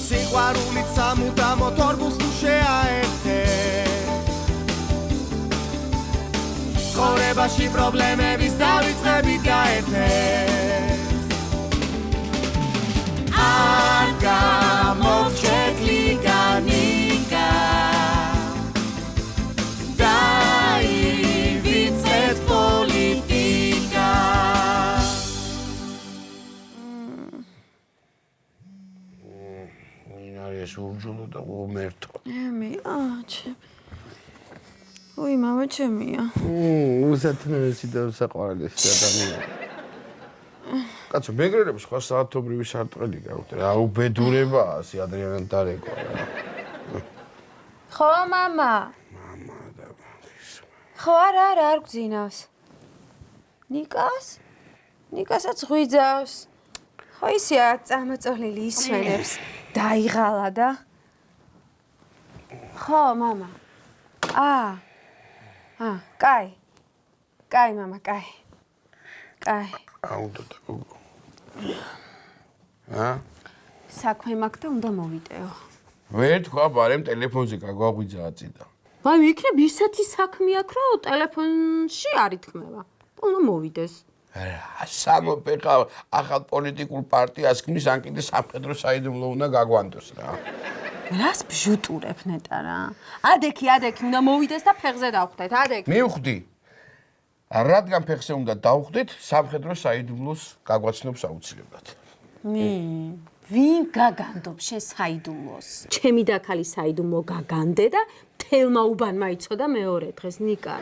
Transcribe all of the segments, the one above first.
სიყვარულით სამუდამო თორბულს თუ შეაერთე ცხოვრებაში პრობლემების დავიწყებით გაერთეთ არ გამოვჩეთ ლიგანიკა დაივიწყეთ პოლიტიკა ეს ურჯულო და უმერთო ой, мама, ჩემია. უსათნოესი და საყვარელესი ადამიანი. კაცო, მეგრელებს სხვა საათობრივი სარტყელი გაქვთ. რა უბედურებაა ისი ადრიანად დარეკვა რა. ხო, мама. მამა და ხო, არა, არ გძინავს. ნიკას? ნიკასაც ღვიძავს. ხო, ისია წამოწოლილი ისვენებს. დაიღალა და. ხო, мама. კაი. კაი, мама, კაი. კაი. აუნდო და გოგო. საქმე მაქვს და უნდა მოვიდეო. ვერ თქვა, ბარემ ტელეფონზე გაგვაღვიძა აწიდა. ვაი, იქნებ ისეთი საქმე აქვს, რომ ტელეფონში არ ითქმება. უნდა მოვიდეს. რა, სამოფეხა ახალ პოლიტიკურ პარტიას ქმნის, ან კიდე სამხედრო საიდუმლო უნდა გაგვანდოს რა. რას ბჟუტურებ ნეტა რა? ადექი, უნდა მოვიდეს და ფეხზე დავხვდეთ, ადექი. მივხვდი. რადგან ფეხზე უნდა დავხვდეთ, სამხედრო საიდუმლოს გაგვაცნობს აუცილებლად. ვინ გაგანდობს შენ საიდუმლოს? ჩემი დაქალი საიდუმლო გაგანდე და თელმა უბანმა იცოდა მეორე დღეს ნიკა.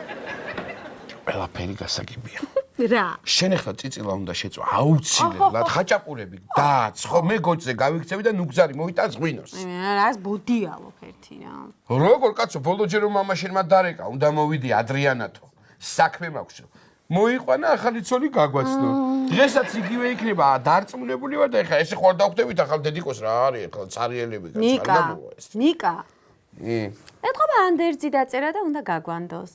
ყველაფერი გასაგებია. რა? შენ ახლა წიწილა უნდა შეწვა აუცილებლად, ხაჭაპურები დააც, ხო, მე გოჭზე გავიქცევი და ნუგზარი მოიტანს ღვინოს. რას ბოდიალობ ერთი რა. როგორ კაცო, ბოლოჯერო მამა შენმა დარეკა, უნდა მოვიდი ადრიანათო. საქმე მაქვს. მოიყვანა ახალი ცოლი გაგვაცნო. დღესაც იგივე იქნება, დარწმუნებული ვარ და ეხლა ესე ხوار დავხვდებით ახალ დედიკოს რა არის, ახლა цаრიელები გასა. ნიკა. ეთქობა ანდერძი დაწერა და უნდა გაგვანდოს.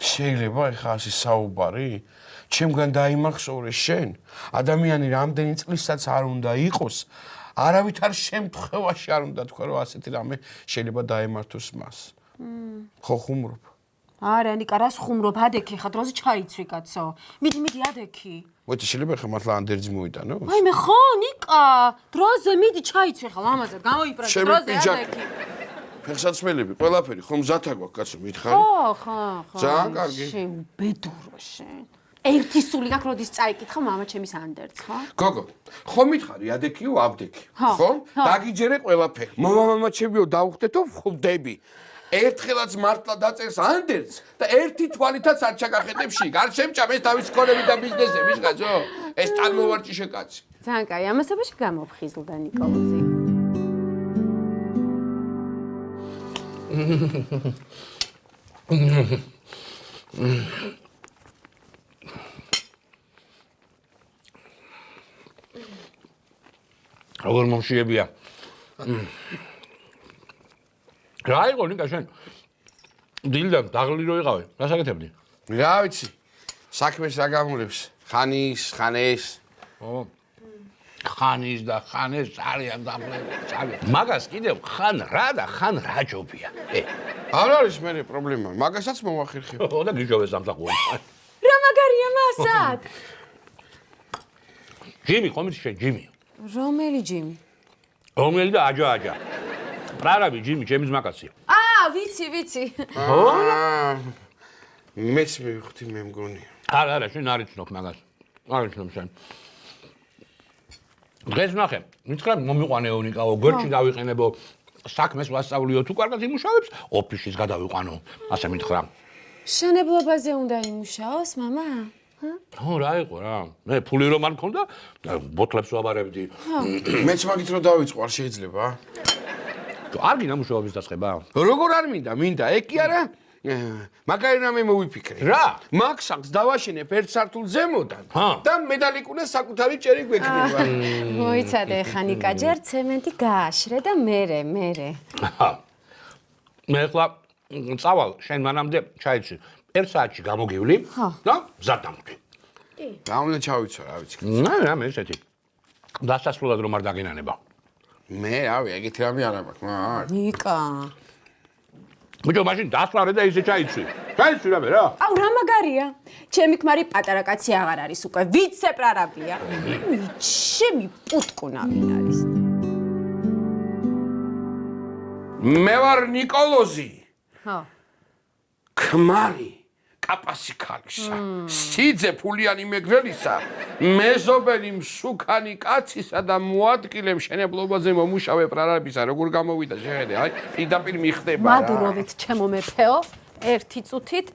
შეიძლება ეხლა ასე საუბარი? ჩემგან დაიმახსოვრე შენ. ადამიანი რამდენი წლისაც არ უნდა იყოს, არავითარ შემთხვევაში არ უნდა თქვა, რომ ასეთი რამე შეიძლება დაემართოს მას. ხო ხუმრობ. არა, ნიკა, რას ხუმრობ? ადექი ხა დროზე ჩაიცვი კაცო. მიდი ადექი. მოიცა შეიძლება ხა მართლა ანდერძი მოიტანოს? აი მე ხო, ნიკა, დროზე მიდი ჩაიცვი ხა ლამაზად, გამოიბრალე დროზე ადექი. ფეხსაცმელები, ყველაფერი ხომ მზათა გვაქვს კაცო, მითხარი? ხო. ძალიან კარგი. შეუბედურო შენ. ერთი სული გაქვს, როდის წაიკითხა მამა ჩემის ანდერც, ხო? გოგო, ხო მითხარი ადექიო, აბდექი, ხო? დაგიჯერე ყველაფერი. მამა ჩემიო დავხვდეთო, ხვდები. ერთხელაც მართლა დაწერს ანდერც და ერთი თვალითაც არ ჩაგახედებ შიგ. არ შემჭამ ეს თავის სკოლები და ბიზნესების კაცო. ეს თანმოვარჯიშე კაცი. ძალიან კაი, ამასობაში გამოფხიზლდა ნიკოლოზი. როგორ მომშიებია? რა იყო ნიკა შენ? დილიდან დაღლილი რო იყავი, რა საკეთებდი? რა ვიცი, საქმეს რა გამულებს, ხანის, ხანეს. ხანის და ხანეს არიან დაღლები. მაგას კიდევ ხან რა და ხან რა ჯობია. არ არის მე პრობლემა, მაგასაც მოვახერხებ. ხო და გიჟოვე სამსახური. რა მაგარია მასად? ჯიმი, ხომ იცი შენ ჯიმი? რომელი ჯიმი? რომელი და აჯა. პრარაბი ჯიმი, ჩემი ძმაკაცია. ვიცი. მეც მივხვდი მე მგონი. არა, შენ არ იცნობ მაგას. არ იცნობ შენ. დღეს ნახე, მითხრა მომიყვანეო ნიკაო, გვერდში დავიყენებო, საქმეს ვასწავლიო, თუ კარგად იმუშავებს, ოფისში გადავიყვანო, ასე მითხრა. მშენებლობაზე უნდა იმუშაოს, მამა? ხო, რა იყო რა. მე ფული რომ არ მქონდა, ბოთლებს ვაბარებდი. მეც მაგით რომ დავიწყო, არ შეიძლება? არ გინდა მუშაობის დასწრება? როგორ არ მინდა, ეგ კი არა? მაგარი რამე მოვიფიქრე. რა? მაგ საქმს დავაშენებ ერთ სართულ ზემოდან და მედალიკუნე საკუთარი ჭერი გვექნება. მოიცადე ხა ნიკა, ჯერ ცემენტი გააშრე და მერე. მე ხლა წავალ შენ მანამდე ჩაიცი. 1 საათში გამოგივლი და მზად დამკვდი. რა უნდა ჩავიცვა, რა ვიცი. რა მე ესეთი. დასასრულად რომ არ დაგინანება. მე რავი, ეგეთი რამე არ მაქვს, მაგრამ. ნიკა. ბიჭო, მაშინ დასვარე და ისე ჩაიცვი. ჩაიცვი რამე რა. აუ, რა მაგარია. ჩემი ქმარი პატარა კაცი აღარ არის უკვე. ვიცე პრარაბია. ჩემი პუტკუნა ვინ არის? მე ვარ ნიკოლოზი. ხო. ქმარი კაპასი ქალისა, სიძე ფულიანი მეგრელისა, მეზობელი მსუქანი კაცისა და მოადგილე მშენებლობაზე მომუშავე პრარაბისა, როგორ გამოვიდა შეხედე, აი, პირდაპირ მიხდება რა. მადლობით ჩემო მეფეო, ერთი წუთით,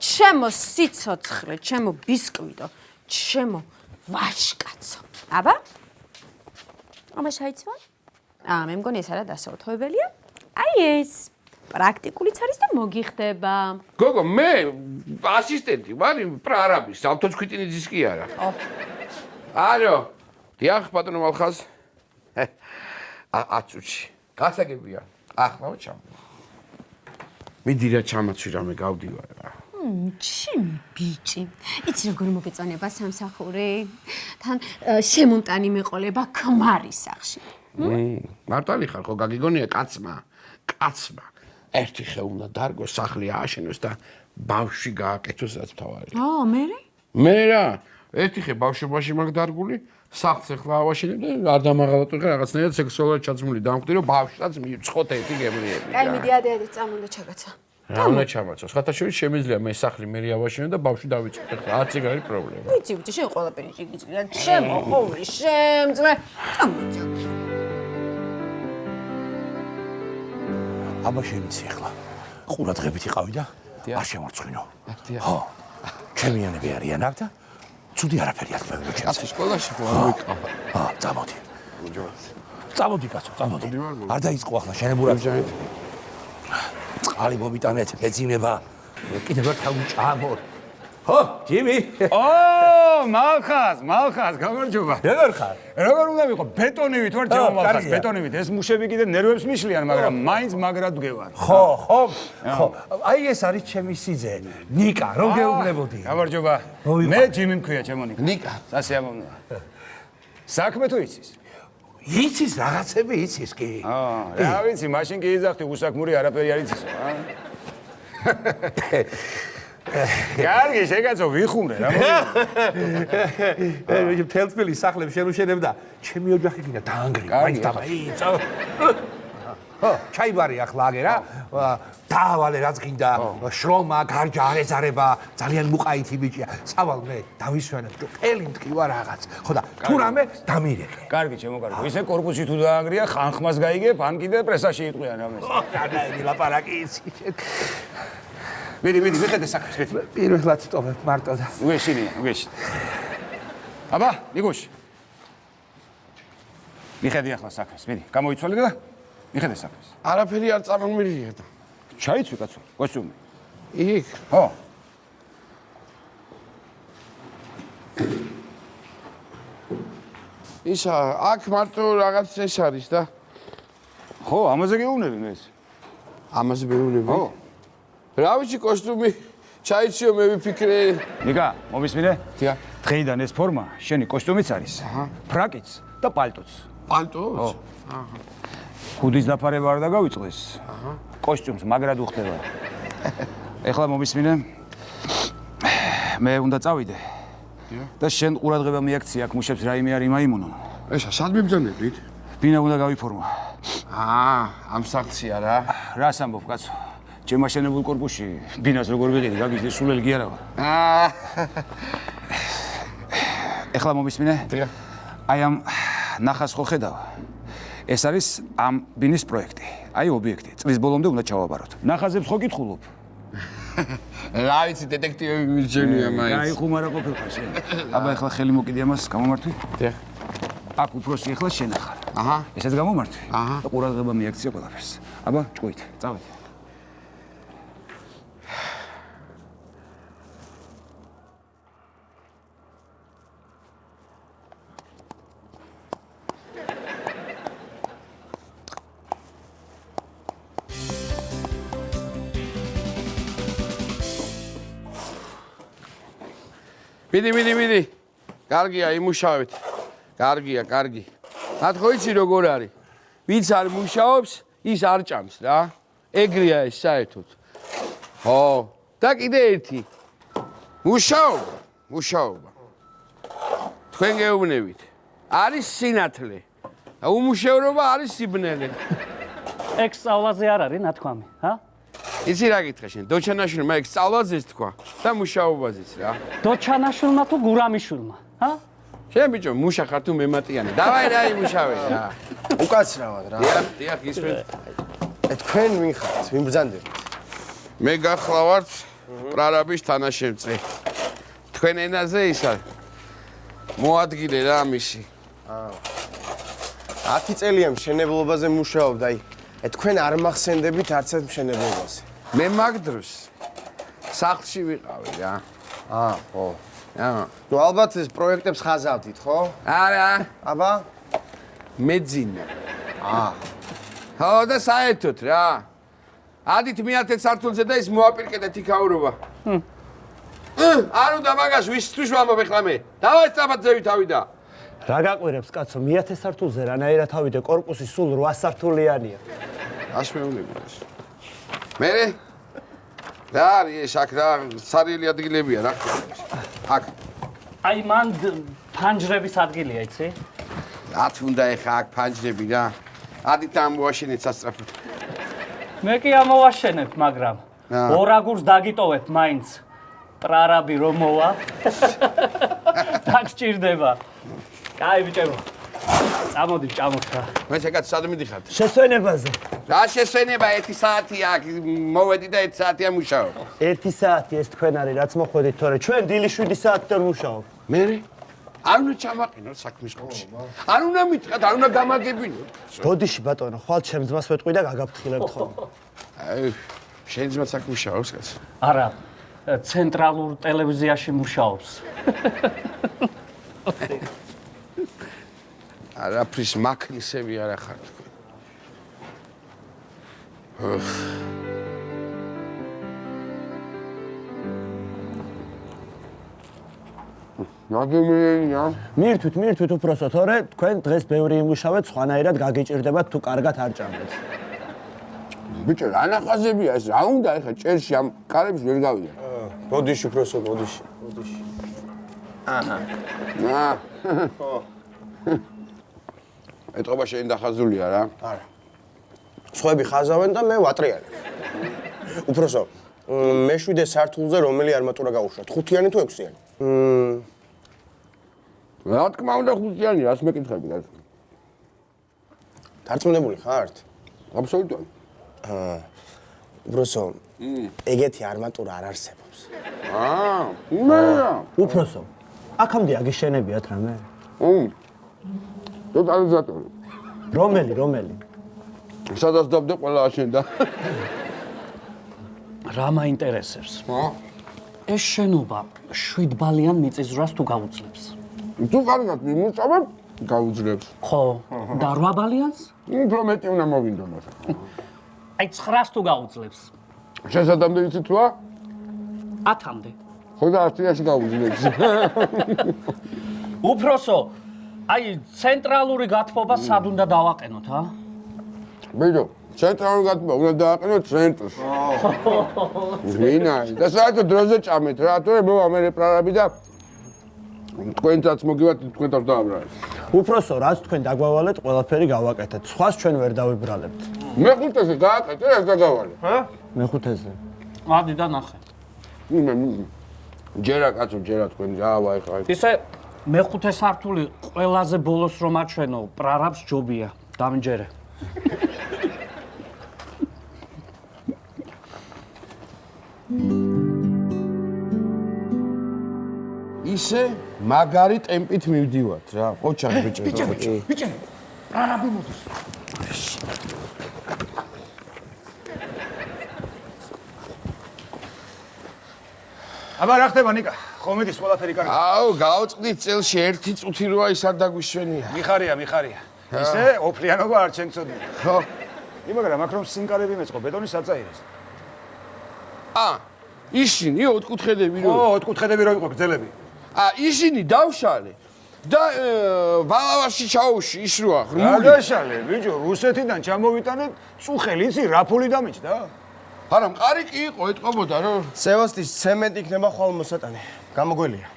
ჩემო სიცოცხლე, ჩემო ბისკვიტო, ჩემო ვაშკაცო. აბა? აბა შეიცვა? მე მგონი ეს არა დასაუთოებელია. აი ეს. პრაქტიკულიც არის და მოგიხდება. გოგო, მე ასისტენტი ვარ პრარაბის, ავტოცქვიტინიძის კი არა. ალო, დიახ, ბატონო მალხაზ. აწუჩი. გასაგებია. ახლა ჩამ. მიდი რა ჩამაცვი რამე გავდივარ რა. ჩემი ბიჭი. იცი როგორ მოგეწონება სამსახური? თან შემონტანი მეყოლება ქმარის სახში. მართალი ხარ ხო გაგიგონია კაცმა. ერთი ხე უნდა დარგოს, სახლი ააშენოს და ბავშვი გააკეთოს რაც თავარი. მერე? მე რა, ერთი ხე ბავშვობაში მაგ დარგული, სახლს ახლა ავაშენებ და არ დამაღალატო ხე რაღაცნაირად სექსუალურად ჩაცმული დამკვდე რომ ბავშვსაც მიწყოთ ერთი გემრიელი. აი მიდი ადე წამონდა ჩაგაცა. რა უნდა ჩამაცოს? ხათაშორის შემიძლია მე სახლი მე ავაშენო და ბავშვი დავიწყოთ. ახლა არც ეგ არის პრობლემა. ვიცი, შენ ყველაფერი შეგიძლია. ჩემო ყოველი შემძლე. წამოცა. აბა შევიცი ახლა. ყურადღებით იყავი და არ შემარცხინო. ხო. ჩემიანები არიან აქ და ცუდი არაფერი არ მეგრო ჩემს. ათი სკოლაში ხო არ ვიყავ. წამოდი. წამოდი კაცო, წამოდი. არ დაიწყო ახლა შენებურად. წყალი მომიტანეთ, ეძინება. კიდევ ერთხელ უჭამორ. ხო, ჯიმი. მალხაზ, გამარჯობა. როგორ ხარ? როგორ უნდა ვიყო? ბეტონივით ვარ ჩემო მალხაზ, ბეტონივით. ეს მუშები კიდე ნერვებს მიშლიან, მაგრამ მაინც მაგრად ვგევარ. ხო. აი ეს არის ჩემი სიძე. ნიკა, რო გეუბნებოდი. გამარჯობა. მე ჯიმი მქვია, ჩემო ნიკა. ნიკა, სასიამოვნოა. საქმე თუ იცის? იცის რაღაცები იცის კი. რა ვიცი, მაშინ კი იძახდი, უსაქმური არაფერი არ იცისო, კარგი, შეგაცო ვიხუმრე რა მე თელწმილი სახლებს შენუშენებ და ჩემი ოჯახი გინდა დაანგრია. კარგი, ხო, ჩაიბარი ახლა აგე რა. დაავალე რაც გინდა, შრომა, გარჯა, არეძარება, ძალიან მუყაითი ბიჭია. წავალ მე, დავისვენებ, ფელი მткиვა რაღაც. ხო და თუ რამე დამირეკე. კარგი, ჩემო კარგი. ისე კორპუსი თუ დაანგრია, ხანხმას გაიგებ, ან კიდე პრესაში იტყვიან რამეს. რა ლაპარაკი იცი. მიდი, მიხედე საქმეს, მიდი. პირველად სტოპებ მარტო და უეშინია. აბა, ნიგუშ. მიხედე ახლა საქმეს, მიდი. გამოიცვალე და მიხედე საქმეს. არაფერი არ წარმომირიეთ. ჩაიცვი კაცო, კოსტიუმი. იქ. ხო. ისა, აქ მარტო რაღაც ეს არის და ხო, ამაზე გეუბნები მე ეს. ამაზე ბევრები. ხო. რა ვიცი კოსტუმი ჩაიციო მე ვიფიქრე. ნიკა, მომისმინე? დიახ. დღეიდან ეს ფორმა შენი კოსტიუმიც არის. ფრაკიც და პალტოც. პალტოც? ხუდის დაფარება არ დაგავიწყდეს. კოსტიუმს მაგრად უხდება. ეხლა მომისმინე? მე უნდა წავიდე. და შენ ყურადღება მიაქცია აქ მუშებს რაიმე არ იმაიმუნო. ესა სად მიბრძანებით? ბინა უნდა გავიფორმა. ამ საქცია რა. რას ამბობ კაცო? ჩემ აშენებულ კორპუსში ბინას როგორ ვიყიდი, გაგიჟდე სულელი კი არა ვარ. ეხლა მომისმინე? დიახ. აი ამ ნახას ხო ხედავ? ეს არის ამ ბინის პროექტი. აი ობიექტი. წლის ბოლომდე უნდა ჩავაბაროთ. ნახაზებს ხო გითხულობ? რა ვიცი დეტექტივები მირჩენია მაინც. აი ხუმარა ყოფილიყო შენ. აბა ეხლა ხელი მოკიდე ამას, გამომართვი? დიახ. აქ უფროსი ეხლა შენ ახარ. ესაც გამომართვი? და ყურადღება მიაქცია ყველაფერს. აბა ჭკუით, წავედი. მიდი. კარგია, იმუშავეთ. კარგი. მათ ხო იცი როგორ არის? ვინც არ მუშაობს, ის არ ჭამს რა. ეგრეა ეს საერთოდ. ხო, და კიდე ერთი. მუშაობა. თქვენ გეუბნებით. არის სინათლე. და უმუშევრობა არის სიბნელე. ეგ სწავლაზე არ არის ნათქვამი, ჰა? იცი რა გითხრა შენ? დოჩანაშვილმა ეგ სწავლაზეც თქვა და მუშაობაზეც რა. დოჩანაშვილმა თუ გურამიშვილმა, ჰა? შენ ბიჭო, მუშა ხარ თუ მემატიანე. დავაი რა იმუშავე რა. უკაცრავად რა. დიახ, გისმენთ. თქვენ ვინ ხართ? ვინ ბრძანდებით? მე გახლავართ პრარაბის თანაშემწე. თქვენ ენაზე ის არის. მოადგილე რა მისი. 10 წელია მშენებლობაზე მუშაობ და თქვენ არ მახსენდებით არც ერთ მშენებლობაზე. მე მაგ დროს სახლში ვიყავი რა. ხო. აა. ნუ ალბათ ეს პროექტებს ხაზავდით, ხო? არა, აბა? მეძინა. ხო და საერთოდ რა. ადით მე-10 სართულზე და ის მოაპირკეთეთ იქაურობა. არ უნდა მაგას ვისთვის ვამბობ ახლა მე. დავაი სწრაფად ზევი თავი და. რა გაყვირებს კაცო, მე-10 სართულზე რანაირად ავიდე, კორპუსი სულ 8 სართულიანია. აშმეულებს. მერე? რა არის ეს აქ რა სარიელი ადგილებია რა. აქ. აი მან ფანჯრების ადგილია, იცი? რაც უნდა ეხა აქ ფანჯრები რა. ადით ამოაშენეთ სასწრაფოდ. მე კი ამოვაშენებ, მაგრამ ორ აგურს დაგიტოვებ მაინც. პრარაბი რომ მოვა. დაგჭირდება. კაი ბიჭებო. წამოდი, ჭამოთ რა. მე შეკაც სად მიდიხართ? შესვენებაზე. რა შესვენება 1 საათია აქ მოვედი და 1 საათია მუშაობ. 1 საათი ეს თქვენ არის, რაც მოხვედით, თორე ჩვენ დილი 7 საათიდან მუშაობ. მერე? არ უნდა ჩამაყენოთ საქმის ყურში. არ უნდა მითხრათ, არ უნდა გამაგებინოთ. ბოდიში ბატონო, ხვალ ჩემს ძმას ვეტყვი და გაგაფრთხილებთ ხოლმე. აი, შენ ძმაც აქ მუშაობს კაცო. არა, ცენტრალურ ტელევიზიაში მუშაობს. არაფრის მაქნისები არა ხარ თქვენ. ნაგემია. მირთვით უпросо, თორე თქვენ დღეს ბევრი იმუშავეთ, სხვანაირად გაგიჭირდებათ თუ კარგად არ ჭამეთ. ბიჭო, რა ნახაზებია ეს? რა უნდა ეხა ჭერში ამ კარებს ვერ გავიდა. ბოდიში უბრალოდ ბოდიში. ხო. ეთყობა შენ დახაზულია რა. არა. სხვები ხაზავენ და მე ვატრიალებ. უბრალოდ მე-7 სართულზე რომელი არმატურა გაუშვა? 5-იანი თუ 6-იანი? რა თქმა უნდა 5-იანი, რას მეკითხები რა? დარწმუნებული ხართ? აბსოლუტურად. უბრალოდ ეგეთი არმატურა არ არსებობს. მე. უпросо. აქამდე აგიშენებიათ რამე? ტოტალიზატორი. რომელი? სადაც დავდე ყველა აშენდა. რა მაინტერესებს? ხო? ეს შენობა 7 ბალიან მიწისძვრას თუ გაუძლებს? თუ კარგად მიმოწავებ, გაუძლებს. ხო, და 8 ბალიანს? უფრო მეტი უნდა მოვინდომოთ. აი 9-ს თუ გაუძლებს? შესაძლებელი იცით რა? 10-მდე. ხო და 10-ში გაუძლებს. უпросо, აი ცენტრალური გათბობა სად უნდა დავაყენოთ, ჰა? ბიჭო, ცენტრალური გათბობა უნდა დააყენოთ ცენტრს. ვინაი? და საერთოდ დროზე ჭამეთ რა, თორე მოვა მე პრარაბი და თქვენსაც მოგივათ თქვენთავს დააბრალეთ. უпросо, რაც თქვენ დაგვავალეთ, ყველაფერი გავაკეთეთ. სხვას ჩვენ ვერ დავიბრალებთ. მე-5-ზე გააკეთე, ეს დაგავალე. ჰა? მე-5-ზე. ადი და ნახე. ჯერა კაცო, ჯერა თქვენ ჯავა ეხლა. ისე მე-5 სართული ყველაზე ბოლოს რომ აჩვენო, პრარაბს ჯობია, დამჯერე. ისე მაგარი ტემპით მივდივართ რა. ყოჩა ბიჭო. ბიჭო, პრარაბი მოდის. აბა რა ხდება ნიკა? ხომედის ყველაფერი კარგი. აუ, გაუწყდით წელში 1 წუთი როა ის არ დაგვიშვენია. მიხარია. ისე ოფლიანობა არ ჩემწოდნი. ხო. მაგრამ აქ რომ სინკარები მეწყო, ბეტონი საწაირეს. ისინი 4 კუთხედები რო. ო, 4 კუთხედები რო იყო გძელები. ისინი დავშალე. და ბალავაში ჩაუში ის როა რა გაშალე ბიჭო რუსეთიდან ჩამოვიტანეთ წუხელი იცი რა ფული დამიჭდა არა მყარი კი იყო ეთყობოდა რომ სევასტის ცემენტი იქნება ხვალმოსატანი გამოგველია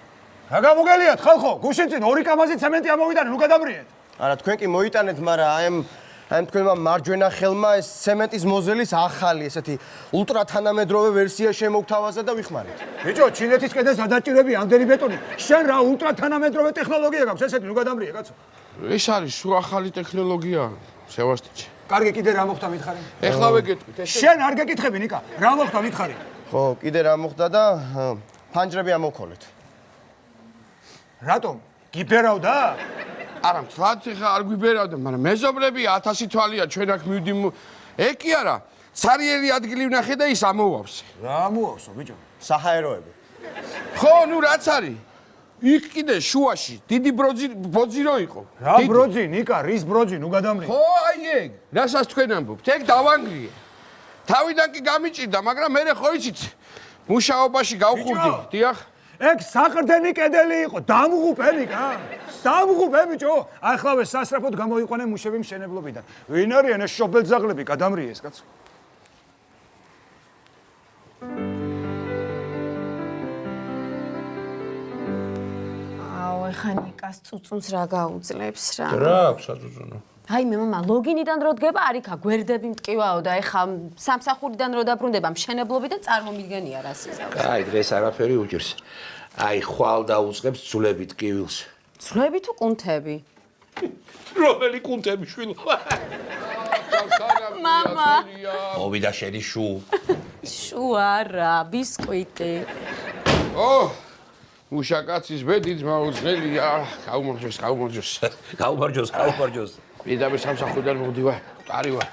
რა გამოგელიათ ხალხო გუშინ წინ 2 კამაზი ცემენტი ამოვიტანე ნუ გადაბრიეთ არა თქვენ კი მოიტანეთ მაგრამ აი თქვენმა მარჯვენა ხელმა ეს ცემენტის მოზელის ახალი ესეთი ულტრა თანამედროვე ვერსია შემოგთავაზა და ვიხმარეთ ბიჭო ჩინეთის კედელს ადაჭირები ამდენი ბეტონი შენ რა ულტრა თანამედროვე ტექნოლოგია გაქვს ესეთი ნუ გადაბრიე კაცო ეს არის სულ ახალი ტექნოლოგია სევასტიჩი კარგი კიდე რა მოხდა მითხარი ეხლავე გეტყვით შენ არ გეკითხები ნიკა რა მოხდა მითხარი ხო კიდე რა მოხდა და ფანჯრები ამოვქოლეთ რატომ გიფერავდა არა მთლად ხა არ გვიბერავდა მაგრამ მეზობლები 1000 თვალია ჩვენ აქ მივდი ეგ კი არა ცარიელი ადგილი ვნახე და ის ამოვავსე რა ამოვავსო ბიჭო საჰაეროები ხო ნუ რაც არის იქ კიდე შუაში დიდი ბოძი რო იყო რა ბროძი ნიკა რის ბროძი ნუ გადამრი ხო აი ეგ რასაც თქვენ ამბობთ ეგ დავანგრიე თავიდან კი გამიჭირდა მაგრამ მე ხო იცით მუშაობაში გავხურდი დიახ ეგ საყრდენი კედელი იყო დამღუპე ნიკა დამღუპე ბიჭო ახლა სასწრაფოდ გამოიყვანე მუშები მშენებლობიდან ვინ არიან ეს შობელძაღლები გადამრიეს კაცო ეხა ნიკას წუწუნს რა გაუძლებს რა რა აქვს აწუწუნო აი მე მამა ლოგინიდან რო დგება არიქა გვერდები მტკივაო და ეხა სამსახურიდან რო დაბრუნდება მშენებლობიდან წარმომიდგენია რა სიზავს აი დღეს არაფერი უჭირს აი ხვალ დაუწყებს ძვლები ტკივილს ძვლები თუ კუნთები რომელი კუნთები შვილო მამა მოვიდა შენი შუ შუ არა ბისკვიტი ო მუშაკაცის ბედი ძმაუძნელია გაუმარჯოს გაუმარჯოს პირდაპირ სამსახურიდან მოვდივარ ტარივარ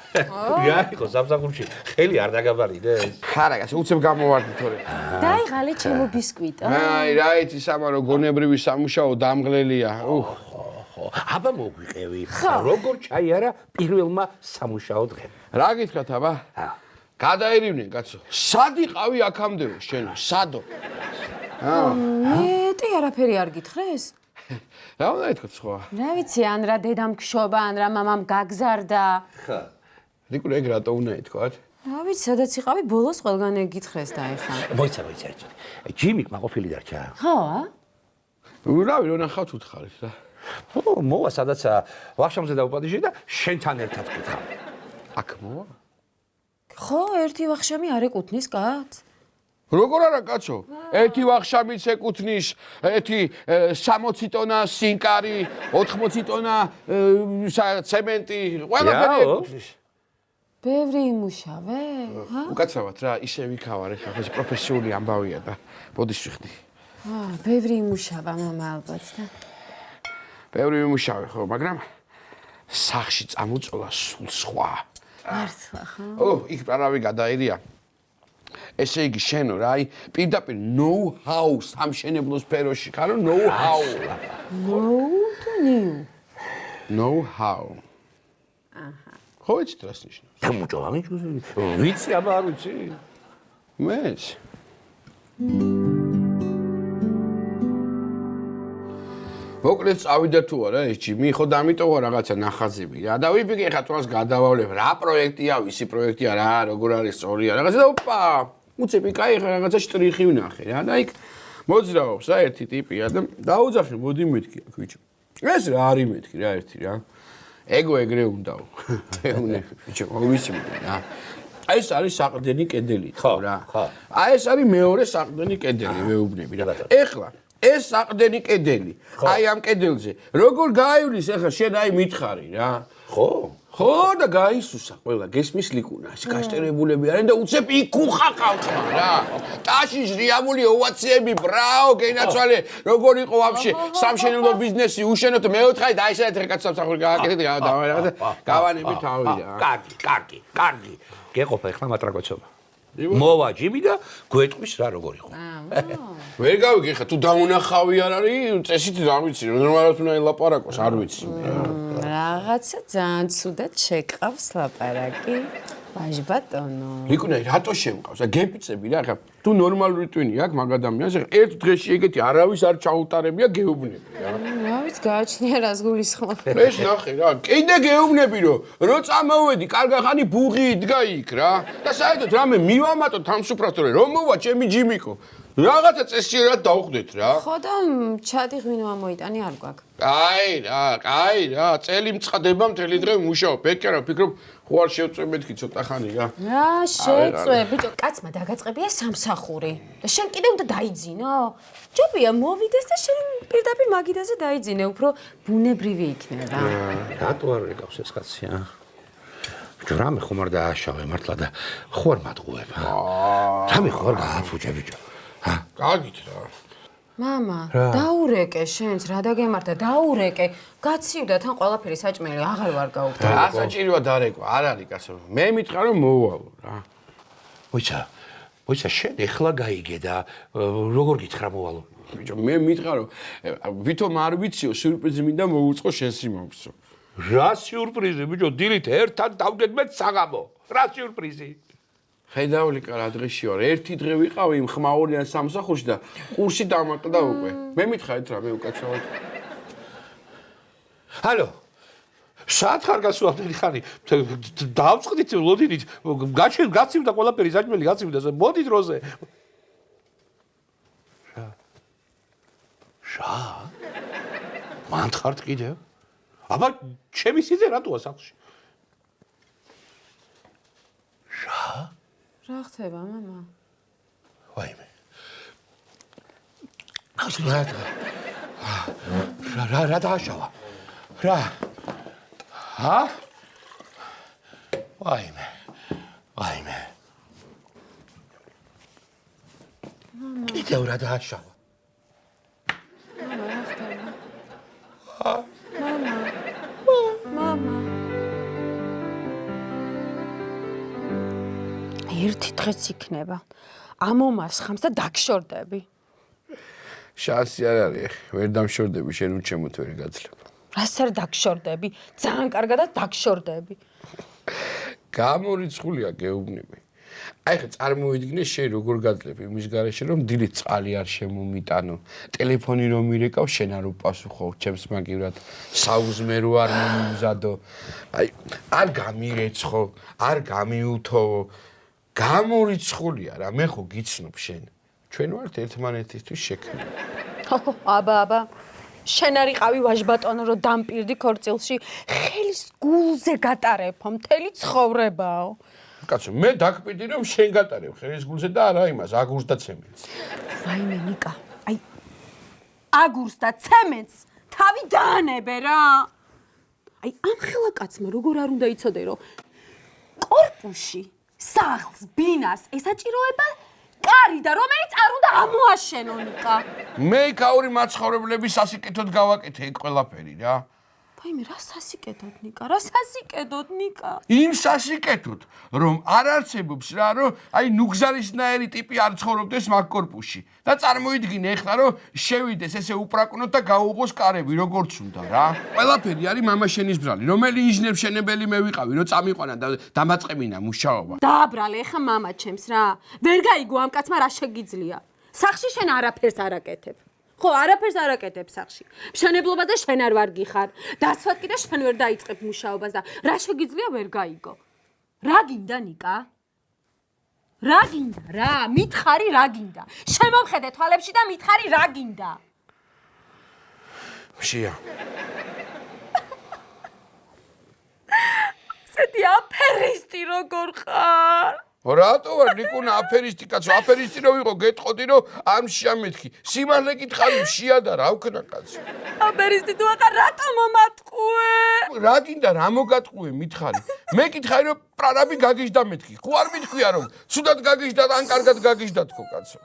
რა იყო სამსახურში ხელი არ დაგაბარიდეს არა კაცო უცებ გამოვარდი თორე დაიღალე ჩემო ბისკვიტო აი რა იცი სამარო გონებრივი სამუშაო დამღლელია ხო აბა მოგვიყევი როგორ ჩაიარა პირველმა სამუშაო დღემ რა გითხრათ აბა გადაერივნენ კაცო სად იყავი აქამდე შენ სადო მეტი არაფერი არ გითხრეს? რა უნდა ეთქოთ სხვა? რა ვიცი, ან რა დედამ გშობა, ან რა მამამ გაგზარდა. ხა. რიკულ ეგ რატო უნდა ეთქვათ? რა ვიცი, სადაც იყავი, ბოლოს ყველგან ეგ გითხრეს და ეხა. მოიცა ერთი. ჯიმი მაყოფილი დარჩა. ხო? ურავი რო ნახავთ უთხარით რა. მოვა სადაც ვახშამზე დავუპატიჟე და შენთან ერთად გითხავ. აქ მოვა? ხო, ერთი ვახშამი არ ეკუთვნის კაცს. როგორ არა კაცო? ერთი ვახშამიც ეკუთვნის, ერთი 60 ტონა სინკარი, 80 ტონა ცემენტი, ყველაფერი ეკუთვნის. ბევრი იმუშავე? ჰა? უკაცრავად რა, ისე ვიქავარ ეხლა, ეს პროფესიული ამბავია და ბოდიშ ვიხდი. ბევრი იმუშავა მამა ალბათ და. ბევრი იმუშავე ხო, მაგრამ სახში წამოწოლა სულ სხვა. მართლა ხო? ო, იქ პარავი გადაერია. ესე იგი შენო რა, აი პირდაპირ know-how სამშენებლო სფეროში, ხარო know-how. Know-how. აჰა. ხო იცით რას ნიშნავს? დამუჭოლა მიჩუზი. ვიცი აბა არ ვიცი. მეც. მოკლედ წავიდა თუ არა ეს ჯიმი, ხო დამიტოვა რაღაცა ნახაზები რა და ვიფიქრე ხა თვალს გადავალებ რა პროექტია, ვისი პროექტია რა, როგორ არის სწორია რაღაცა და ოპა, უცები кай ხა რაღაცა შტრიხი ვნახე რა და იქ მოძრაობს რა ერთი ტიპია და დაუძახე მოდი მეთქი აქ ბიჭო. ეს რა არის მეთქი რა ერთი რა. ეგო ეგრე უნდაო. ეუნე ბიჭო, ვიცი რა. აი ეს არის საყრდენი კედელი ხო რა. აი ეს არის მეორე საყრდენი კედელი ვეუბნები რა. ეხლა ეს საყრდენი კედელი. აი ამ კედელზე. როგორ გაივლის ახლა შენ აი მითხარი რა. ხო? ხო და გაისუსა ყველა გესმის ლიკუნა. ეს გაშტერებულები არიან და უცებ იქუხა ხალხმა რა. ტაში ჟრიამული ოვაციები, ბრაო, გენაცვალე, როგორ იყო ვაფშე სამშენებლო ბიზნესი უშენოთ მეოთხე და აი ესეთ კაც სამსახური გააკეთეთ და გავანები თავი რა. კარგი. გეყოფა ახლა მატრაკოცობა. მოვა ჯიმი და გვეტყვის რა როგორ იყო. ვერ გავიგე ხა თუ დაუნახავი არ არის წესით არ ვიცი ნორმალურად უნდა ელაპარაკოს არ ვიცი რაღაცა ძალიან ცუდად შეკავს ლაპარაკი ბაჟბატონო რიკუნაი რატო შემყავს გეფიცები რა ხა თუ ნორმალური ტვინი აქვს მაგ ადამიანს ერთ დღეში ეგეთი არავის არ ჩაუტარებია გეუბნები რა ვიცი გააჩნია რას გულისხმობ. ეს ნახე რა, კიდე გეუბნები რომ წამოვედი, კარგახანი ბუღი იდგა იქ რა. და საერთოდ რამე მივამატო თამსუფრად რომ მოვა ჩემი ჯიმიკო. რაღაცა წესიერად დავხვდეთ რა. ხო და ჩატი ღვინო ამოიტანი არ გვაქვს. კაი რა, წელი მწყდება მთელი დღე მუშაობ. ეკერა ფიქრობ ხო არ შევწვებეთქი ცოტა ხანი რა. რა შეწვე, ბიჭო, კაცმა დაგაწყებია სამსახური. და შენ კიდე უნდა დაიძინო? ჯობია მოვიდეს და შენ პირდაპირ მაგიდაზე დაიძინე, უფრო ბუნებრივი იქნება. რატო არ ეკავს ეს კაცი, ა? ბიჭო, რამე ხომ არ დააშავე მართლა და ხო არ მატყუებ, ა? რამე ხო არ გააფუჭე, ბიჭო. ა? კარგით რა. მამა, დაურეკე შენს, რა დაგემართა, დაურეკე. გაცივდა თან ყველაფერი საჭმელი, აღარ ვარ გაუგდა. რა საჭიროა დარეკვა, არ არის კაცო. მე მითხრა რომ მოვალო რა. მოიცა, შენ ეხლა გაიგე და როგორ გითხრა მოვალო? ბიჭო, მე მითხრა რომ ვითომ არ ვიციო, სიურპრიზი მინდა მოვუწყო შენ სიმოვრისო. რა სიურპრიზი, ბიჭო, დილით ერთად დავდედმეთ საღამო. რა სიურპრიზი? ხედავლიკა რა დღეში ვარ. ერთი დღე ვიყავი იმ ხმაურიან სამსახურში და ყურში დამაყდა უკვე. მე მითხარით რა, მე უკაცრავად. ჰალო. საათ ხარ გასულამდელი ხანი? დავწყდით ლოდინით, გაცივდა ყველაფერი საჭმელი გაცივდა, მოდით როზე. შა? მან ხართ კიდევ? აბა, ჩემი სიძე რატოა სახლში? შა? რა ხდება, მამა? ვაიმე. რა დააშავა? რა? ჰა? ვაიმე. კიდევ რა დააშავა? მამა, რა ხდება? ჰა? მამა. ერთი დღეც იქნება. ამომასხამს და დაგშორდები. შანსი არ არის, ვერ დამშორდები, შენ უჩემოთ ვერ გაძლებ. რას არ დაგშორდები? ძალიან კარგადაც დაგშორდები. გამორიცხულია გეუბნები. აი ხა წარმოვიდგინე შენ როგორ გაძლებ იმის გარეშე რომ დილით წყალი არ შემომიტანო, ტელეფონი რომ მირეკავ შენ არ უპასუხო, ჩემს მაგივრად საუზმერო არ მომიზადო. აი არ გამირეცხო, არ გამიუთოვო. გამორიცხულია რა, მე ხო გიცნობ შენ. ჩვენ ვართ ერთმანეთისთვის შექმნილი. აბა. შენ არიყავი ვაჟბატონო რომ დამპირდი ქორწილში, ხელის გულზე გატარებო მთელი ცხოვრებაო. კაცო, მე დაგპირდი რომ შენ გატარებ ხელის გულზე და არა იმას, აგურს და ცემენტს. ვაიმე ნიკა, აი აგურს და ცემენტს თავი დაანებე რა. აი ამ ხელა კაცმა როგორ არ უნდა იცოდე რომ კორპუსში სახლს, ბინას ესაჭიროება კარი და რომელიც არ უნდა ამოაშენო ნიკა. მე იქაური მაცხოვრებლების სასიკეთოდ გავაკეთე ეგ ყველაფერი რა. ვაიმე რა სასიკეთოდ ნიკა, რა სასიკეთოდ ნიკა. იმ სასიკეთოდ რომ არ არსებობს რა, რომ აი ნუგზარისნაირი ტიპი არ ცხოვრობდეს მაგ კორპუსში და წარმოიდგინე ეხლა რომ შევიდეს ესე უპრაკვნოთ და გაუღოს კარები როგორც უნდა რა. ყველაფერი არის მამა შენის ბრალი, რომელი ინჟინერ-მშენებელი მე ვიყავი, რომ წამიყვანა და დამაწყებინა მუშაობა. დააბრალე ეხა მამა ჩემს რა. ვერ გაიგო ამ კაცმა რა შეგიძლია. სახში შენ არაფერს არ აკეთებ. ხო, არაფერს არ აკეთებ სახში. მშენებლობაზე შენ არ ვარ გიხარ. დაცვად კიდე შენ ვერ დაიწყებ მუშაობას და რა შეგიძლია ვერ გაიგო. რა გინდა ნიკა? რა გინდა? რა? მითხარი რა გინდა? შემომხედე თვალებში და მითხარი რა გინდა? მშია. ესეთი აფერისტი როგორ ხარ? რატო ვარ ნიკუნა აფერისტი კაცო, აფერისტი რო ვიყო გეტყოდი რომ ამ შია მეთქი. სიმართლე გითხარი მშია და რა ვქნა კაცო. აფერისტი თუ ახლა რატო მომატყუე? რა გინდა რა მოგატყუე მითხარი. მე გითხარი რომ პრარაბი გაგიჟდა მეთქი. ხო არ მითქვია რომ ცუდად გაგიჟდა ან კარგად გაგიჟდა თქო კაცო.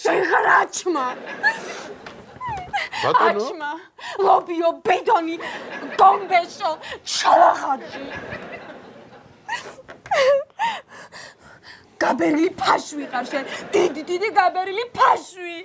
შეხრაჩმა. ბატონო? აჩმა, ლობიო ბედონი, გომბეშო, ჩალახაჯი. გაბერილი ფაშვი ხარ შენ, დიდი გაბერილი ფაშვი.